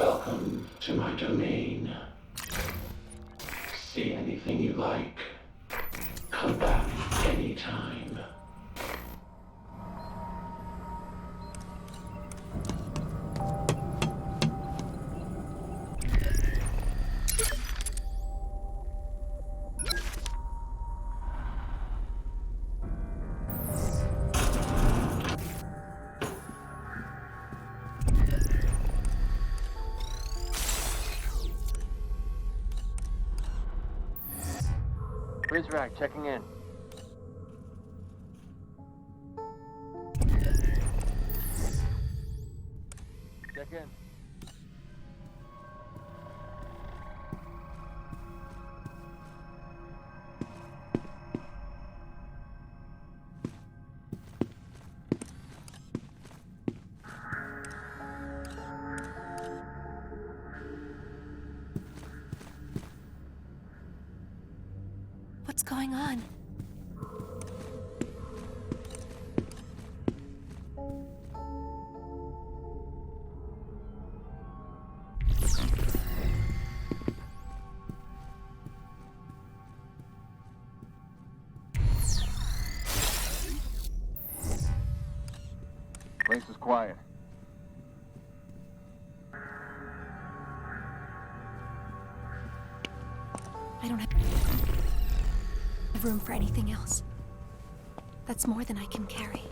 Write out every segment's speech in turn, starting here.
Welcome to my domain. See anything you like. Come back anytime. Bridge rack checking in. Check in. What's going on? Place is quiet. I don't have room for anything else. That's more than I can carry.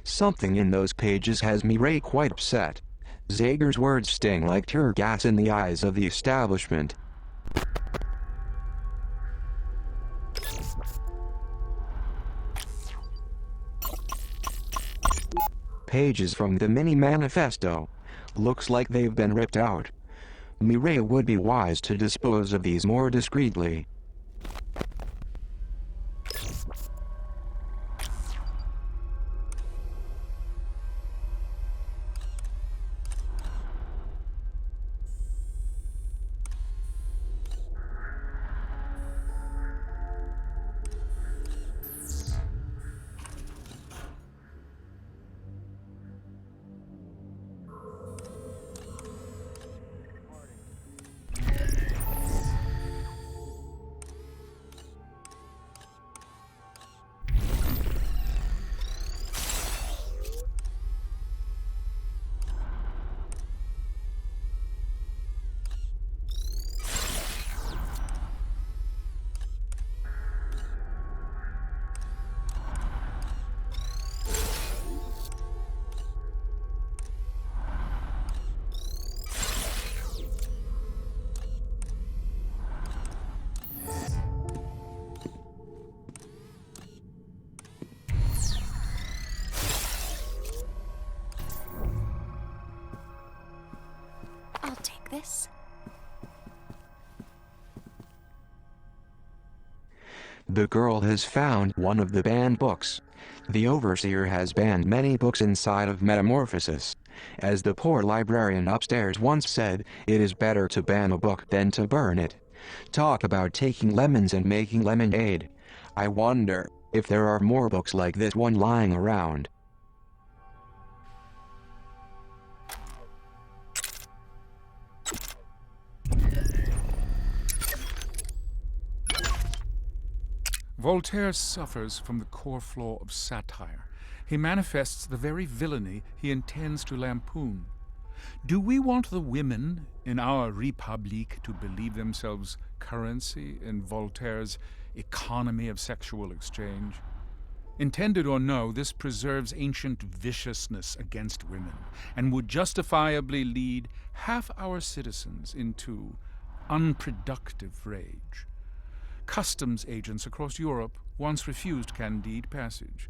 Something in those pages has Mireille quite upset. Zager's words sting like tear gas in the eyes of the establishment. Pages from the mini-manifesto. Looks like they've been ripped out. Mireille would be wise to dispose of these more discreetly. I'll take this. The girl has found one of the banned books. The Overseer has banned many books inside of Metamorphosis. As the poor librarian upstairs once said, it is better to ban a book than to burn it. Talk about taking lemons and making lemonade. I wonder if there are more books like this one lying around. Voltaire suffers from the core flaw of satire. He manifests the very villainy he intends to lampoon. Do we want the women in our Republique to believe themselves currency in Voltaire's economy of sexual exchange? Intended or no, this preserves ancient viciousness against women and would justifiably lead half our citizens into unproductive rage. Customs agents across Europe once refused Candide passage.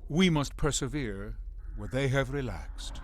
We must persevere where they have relaxed.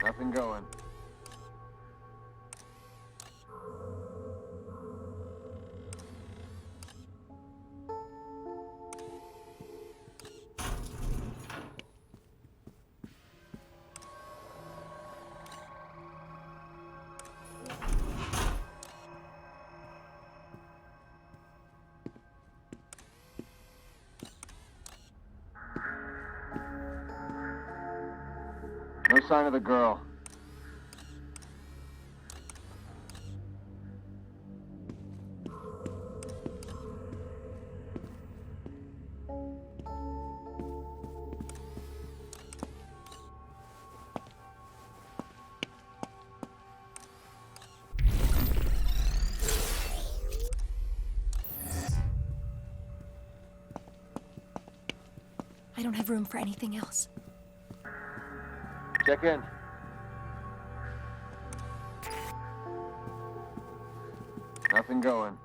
Nothing going. No sign of the girl. I don't have room for anything else. Check in. Nothing going.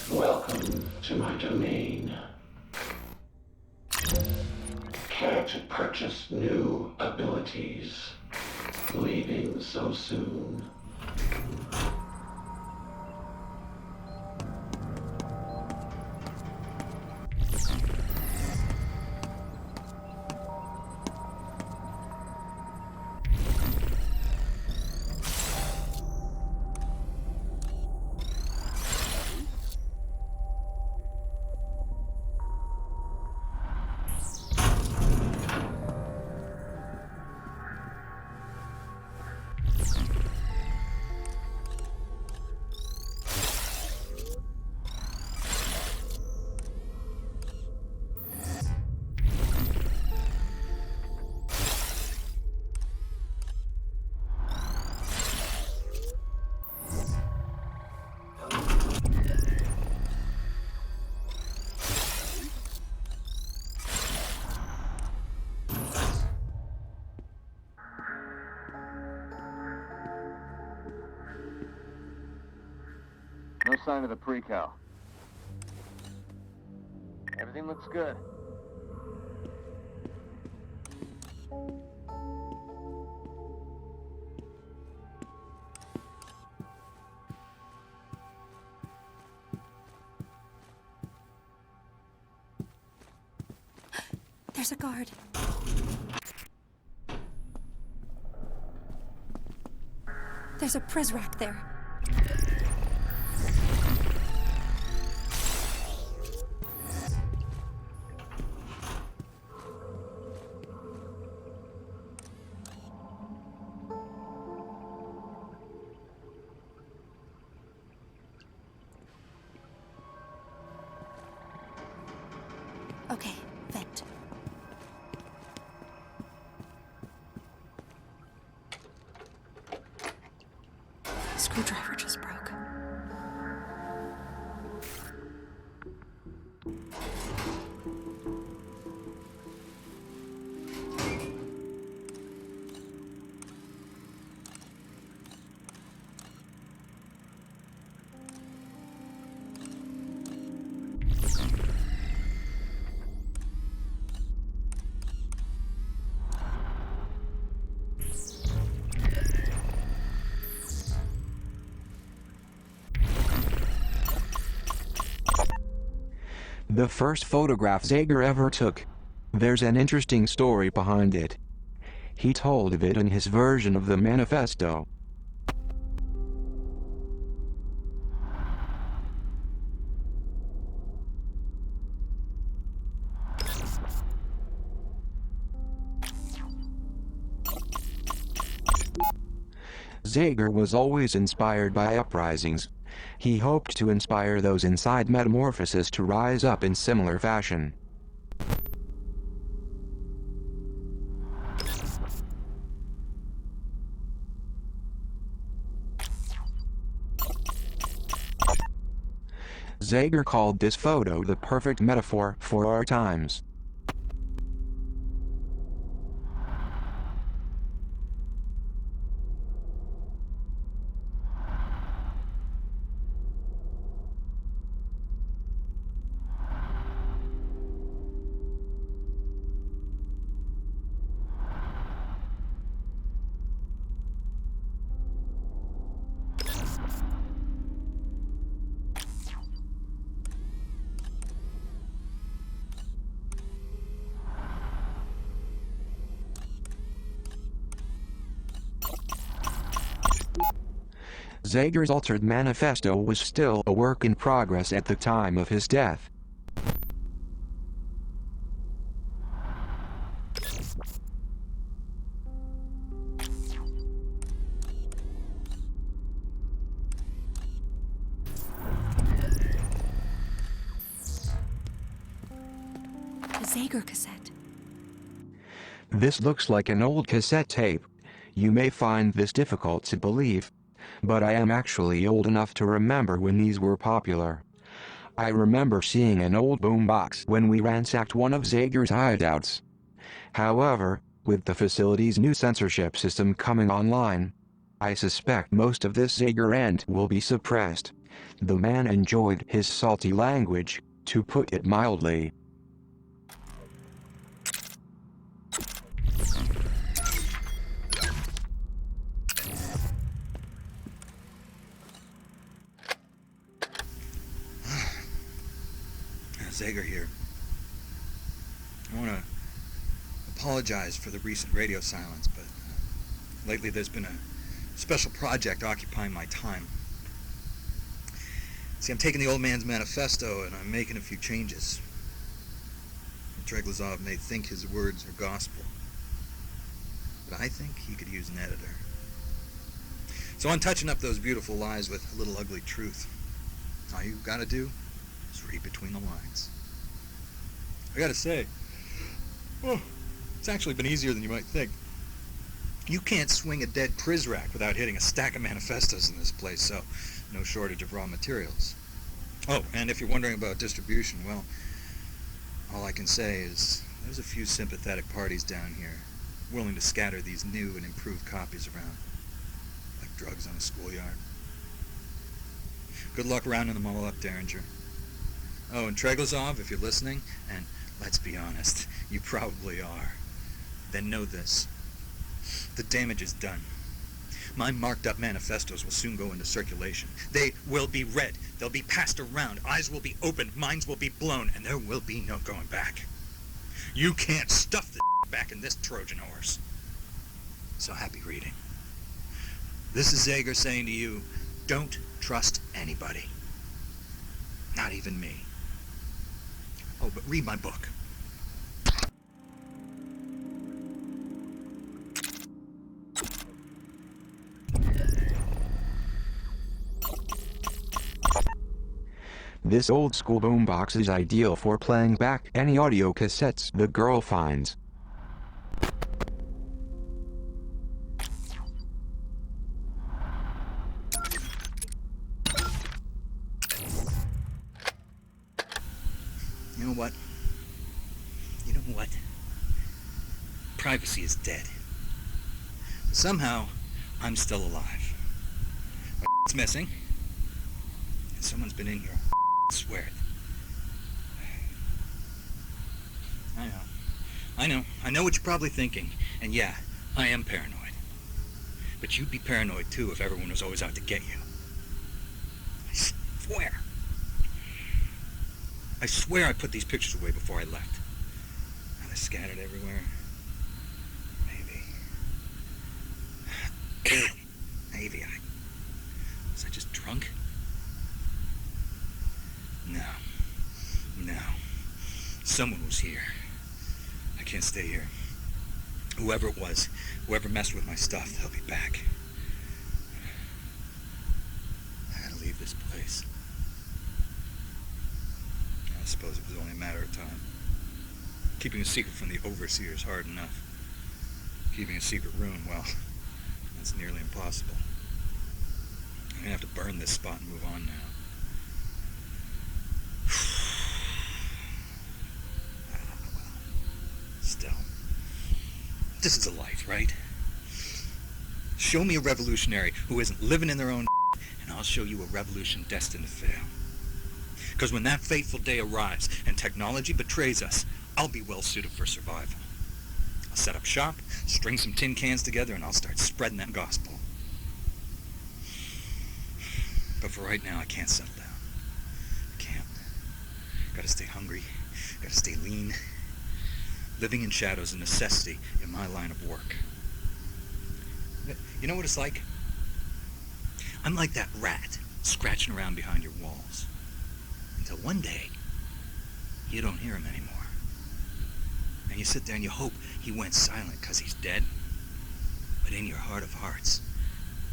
Welcome to my domain. Care to purchase new abilities? Leaving so soon? No sign of the pre-cal. Everything looks good. There's a guard. There's a pris rack there. Okay, vent. Screwdriver just broke. The first photograph Zager ever took. There's an interesting story behind it. He told of it in his version of the manifesto. Zager was always inspired by uprisings. He hoped to inspire those inside Metamorphosis to rise up in similar fashion. Zager called this photo the perfect metaphor for our times. Zager's altered manifesto was still a work in progress at the time of his death. The Zager cassette. This looks like an old cassette tape. You may find this difficult to believe, but I am actually old enough to remember when these were popular. I remember seeing an old boombox when we ransacked one of Zager's hideouts. However, with the facility's new censorship system coming online, I suspect most of this Zager end will be suppressed. The man enjoyed his salty language, to put it mildly. Zager here. I want to apologize for the recent radio silence, but lately there's been a special project occupying my time. See, I'm taking the old man's manifesto and I'm making a few changes. Treglazov may think his words are gospel, but I think he could use an editor. So I'm touching up those beautiful lies with a little ugly truth. All you gotta do is read between the lines. I gotta say, it's actually been easier than you might think. You can't swing a dead Prizrak without hitting a stack of manifestos in this place, so no shortage of raw materials. Oh, and if you're wondering about distribution, well, all I can say is there's a few sympathetic parties down here willing to scatter these new and improved copies around, like drugs on a schoolyard. Good luck rounding them all up, Derringer. Oh, and Treglazov, if you're listening, and let's be honest, you probably are, then know this. The damage is done. My marked up manifestos will soon go into circulation. They will be read. They'll be passed around. Eyes will be opened. Minds will be blown. And there will be no going back. You can't stuff the back in this Trojan horse. So happy reading. This is Zager saying to you, don't trust anybody. Not even me. Oh, but read my book. This old-school boombox is ideal for playing back any audio cassettes the girl finds. You know what? Privacy is dead. But somehow, I'm still alive. My it's missing. And someone's been in here. I swear it. I know what you're probably thinking. And yeah, I am paranoid. But you'd be paranoid too if everyone was always out to get you. I swear. I swear I put these pictures away before I left. Are they scattered everywhere? Maybe. Maybe was I just drunk? No. Someone was here. I can't stay here. Whoever it was, whoever messed with my stuff, they'll be back. I gotta leave this place. I suppose it was only a matter of time. Keeping a secret from the overseer is hard enough. Keeping a secret room, well, that's nearly impossible. I'm gonna have to burn this spot and move on now. Well, still, this is a life, right? Show me a revolutionary who isn't living in their own and I'll show you a revolution destined to fail. Because when that fateful day arrives and technology betrays us, I'll be well suited for survival. I'll set up shop, string some tin cans together, and I'll start spreading that gospel. But for right now, I can't settle down. I can't. Gotta stay hungry. Gotta stay lean. Living in shadow is a necessity in my line of work. You know what it's like? I'm like that rat scratching around behind your walls. Until one day, you don't hear him anymore. And you sit there and you hope he went silent because he's dead. But in your heart of hearts,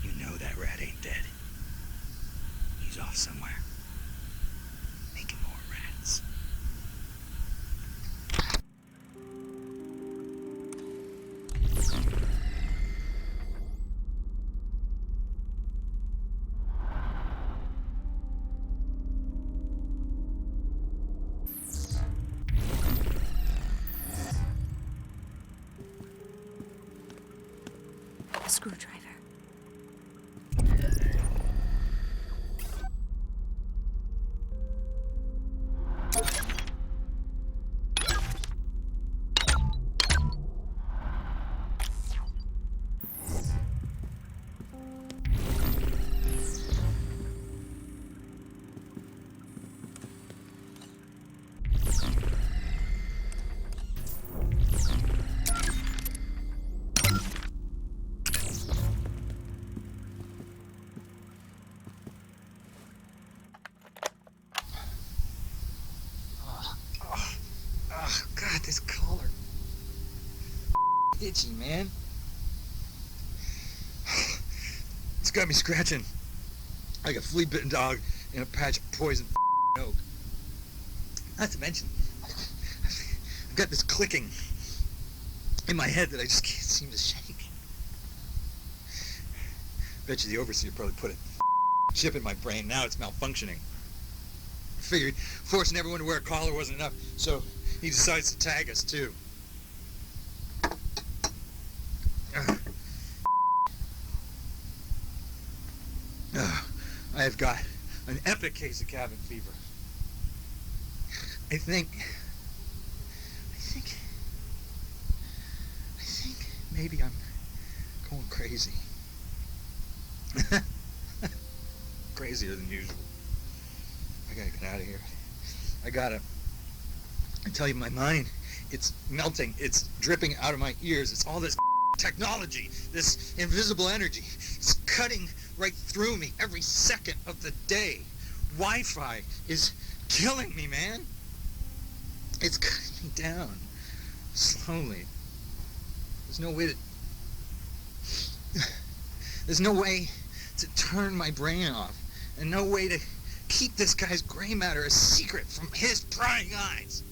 you know that rat ain't dead. He's off somewhere, making more rats. A screwdriver. Oh, God, this collar. Itchy, man. It's got me scratching like a flea-bitten dog in a patch of poison oak. Not to mention, I've got this clicking in my head that I just can't seem to shake. Bet you the overseer probably put a chip in my brain. Now it's malfunctioning. Figured forcing everyone to wear a collar wasn't enough, so he decides to tag us too. I have got an epic case of cabin fever. I think maybe I'm going crazy. Crazier than usual. I gotta get out of here. I tell you, my mind, it's melting. It's dripping out of my ears. It's all this technology, this invisible energy. It's cutting right through me every second of the day. Wi-Fi is killing me, man. It's cutting me down slowly. There's no way to turn my brain off, and no way to keep this guy's gray matter a secret from his prying eyes,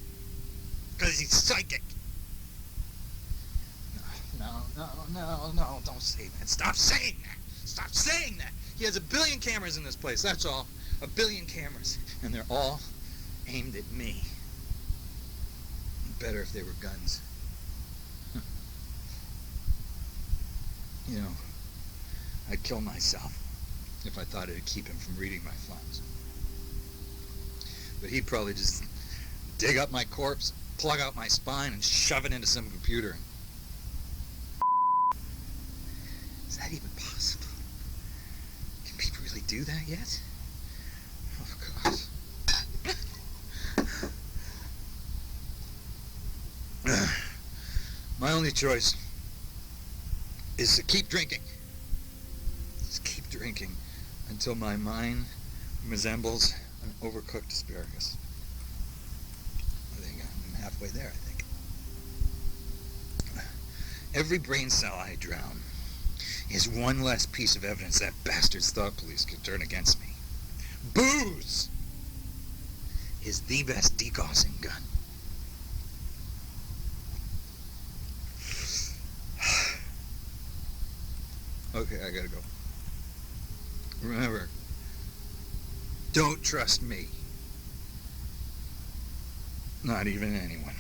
because he's psychic. No, don't say that. Stop saying that. He has 1 billion cameras in this place, that's all. 1 billion cameras, and they're all aimed at me. Better if they were guns. You know, I'd kill myself if I thought it'd keep him from reading my thoughts. But he'd probably just dig up my corpse, plug out my spine, and shove it into some computer. Is that even possible? Can people really do that yet? Oh, God. My only choice is to keep drinking. Just keep drinking until my mind resembles an overcooked asparagus. I think I'm halfway there, I think. Every brain cell I drown is one less piece of evidence that bastards thought police could turn against me. Booze is the best degassing gun. Okay, I gotta go. Remember, don't trust me. Not even anyone.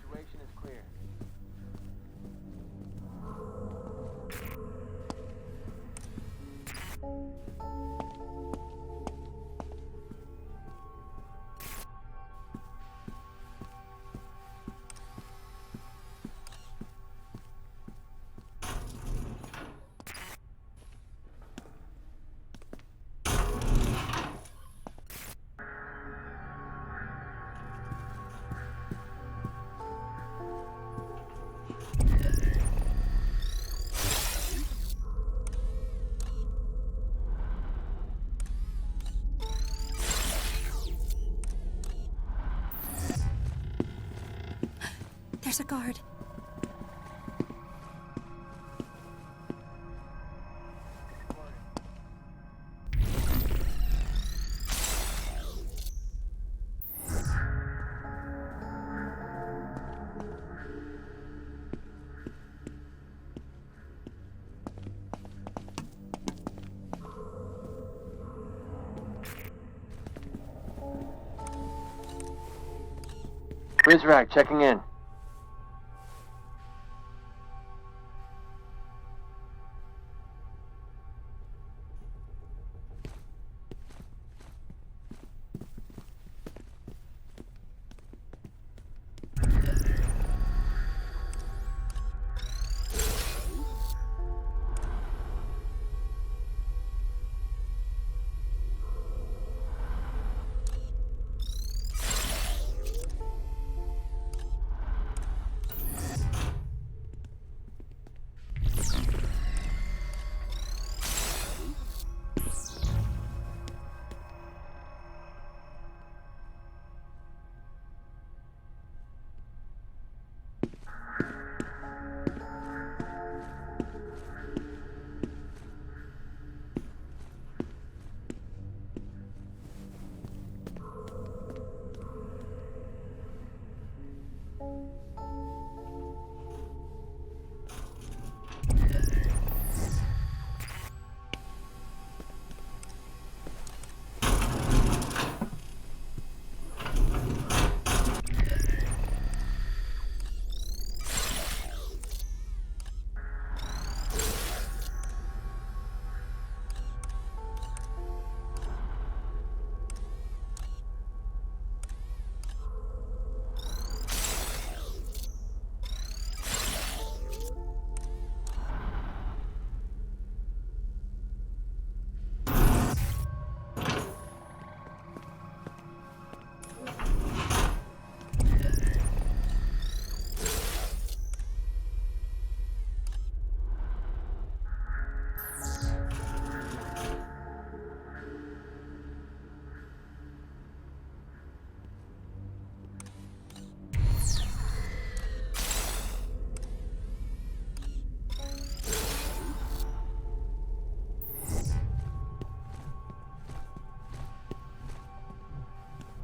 Situation is clear. There's a guard. Rizrak, checking in.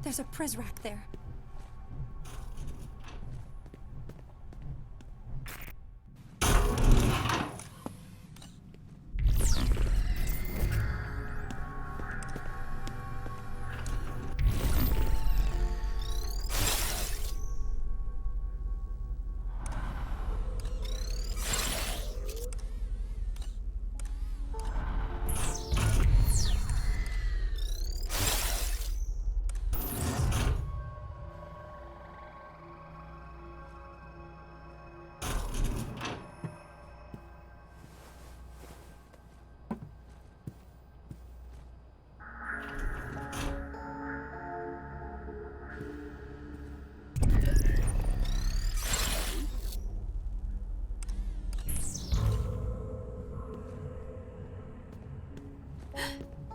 There's a Prizrak there.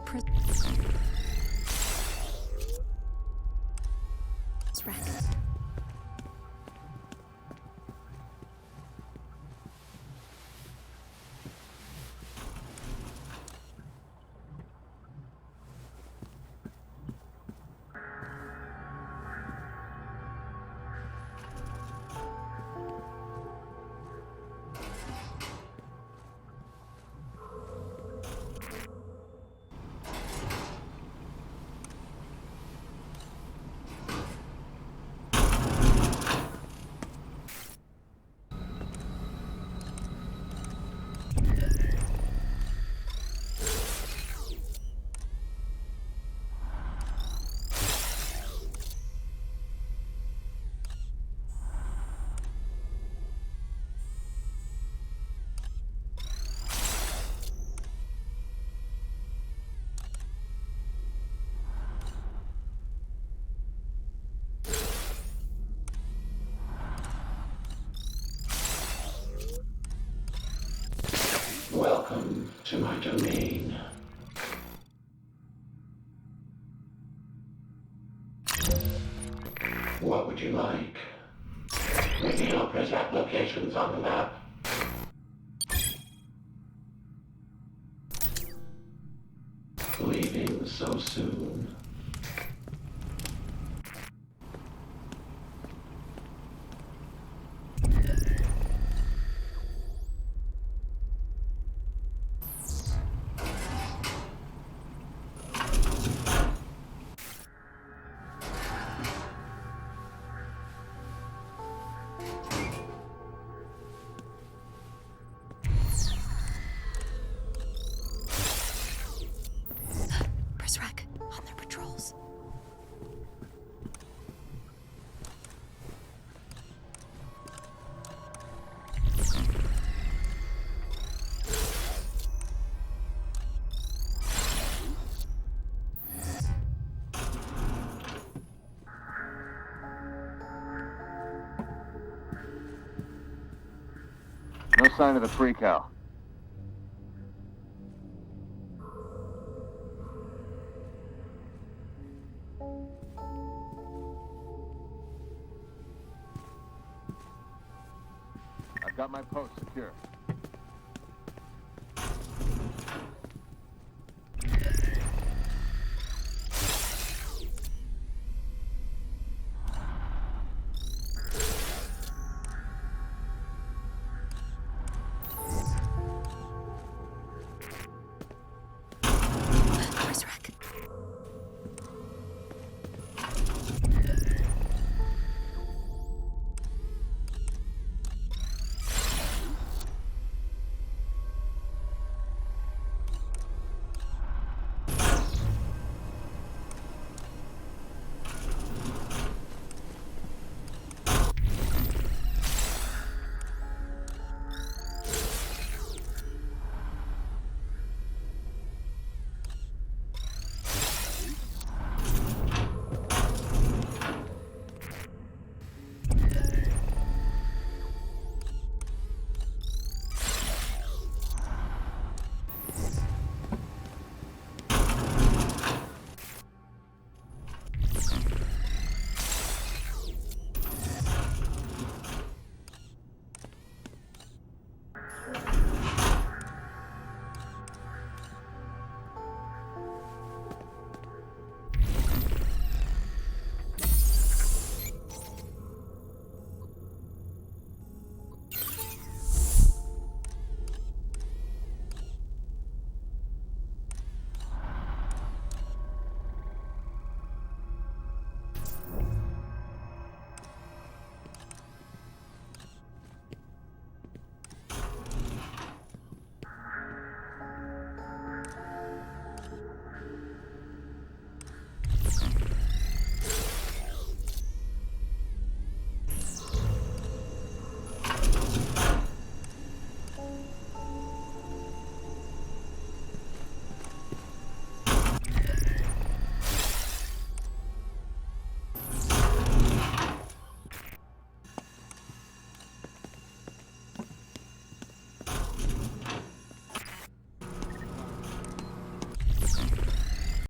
Prizrak. Welcome to my domain. What would you like? Maybe I'll present locations on the map. Leaving so soon. Prizrak on their patrols. No sign of the pre-cal. I've got my post secure.